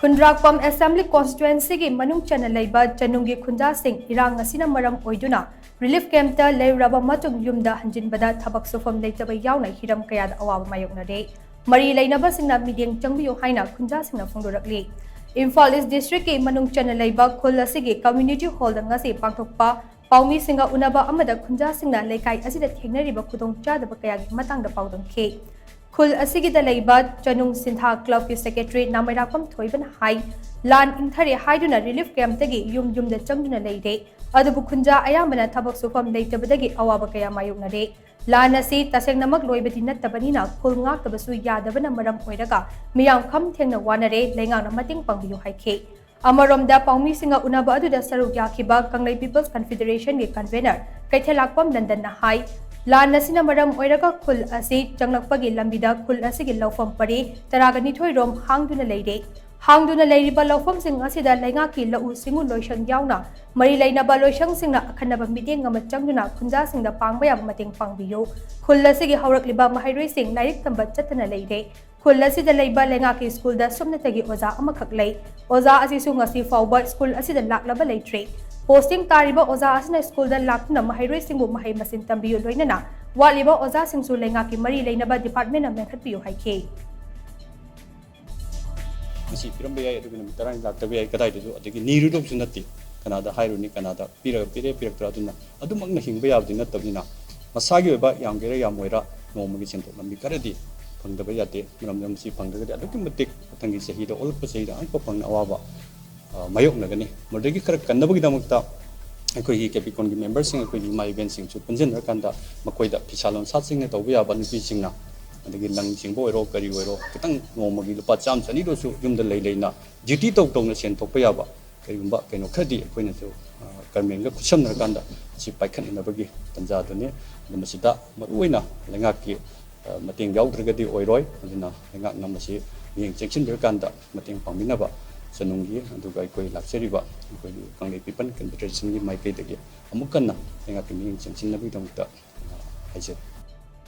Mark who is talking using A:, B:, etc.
A: Khunjapam Assembly Constituency ki manung chana leiba Chanung ki Khunja sing irang asina maram oiduna relief camp ta Leiruraga matung yumda Hanjinbada thabak sufam leitaba yauna Hiram kayada Awaba Mayoknare mari leinaba singna mideng changbiyo haina Khunja singna phongdorakli Imphal East District ki manung chana leiba khul asigi community hall da ngasi pangthokpa paumi singa unaba amada Khunja singna leikai asida thengnariba khudong chadaba kayagi matangda paudongkhe Khul asigi da leiba Chanung Sintha Club ki secretary Namairakom Thoiban Hai Lan Inthari Haiduna relief camp tagi yum da changduna leide adubu Khunja ayambana thabak sufam leitabadagi Awaba kaya Mayoknare Lan asi tasengnamak loibati nattabanina khul ngaktabasu yadabana maram oiraga miyam kham thengna wanare lengangna mating pangbiyu haikhe Amaromda paumi singa unaba aduda saruk yakhiba Kanglei People's Confederation ki convener Kaithelakpam London na hai Lan asina maram oiraga khul asi changlakpagi lambida khul asigi lawfam pari taragani thoi rom hangduna leiriba lawfam sing asida lainga ki lau singu loisang yauna mari leinaba loisang singna akhanaba mideng ngama changduna Khunja singda pangba yaba mateng pangbiyo khul asigi haurakliba mahairoi sing lairik tamba chatana leire khul asida leiba lainga ki school da somnatagi oza amakhak lei oza asi sungasi fawba school asida laklaba leitre Posting tariba oza asina school da lakna mahairoi singbu mahai masin tambiyo loinana waliba oza singsu lenga ki mari leinaba department na mengkhatpiyo haikhe
B: masi pirambe ay adugina mitarani laktabe ay kadai deju adigi niru dog sunati kanada hairuni kanada pirak traduna adumagna hingba yabdi natabina masagi oba yamgera yamoira nomagi sento lambi karadi phangdaba yate maram si phangdaga aduki matik thangi sahida olpa sahida anpa phangna awaba Mayoknagani modegi khara kannabagi damakta akoi capicon gi members sing akoi ma event sing chu punjen rakanda makoida pichalon sat sing ne tawbi aba nupi singna adagi lang sing bo ero kari ero kitang nomagi lupa cham chani ro su yumda leina duty tok tok na sen thokpa yaba kaigumba kaino khadi akoi na chu karmen ga kucham rakanda si paikhan inabagi tanja dune namasida maruina lengaki mating yaudragadi oiroi aduna lengak namasi yeng section rakanda mating pangminaba Chanungi aduga ikoi lakseriba ikoi Kanglei People Confederation gi maikai dagi amukkanna enga kimi chingchin nabi damta haije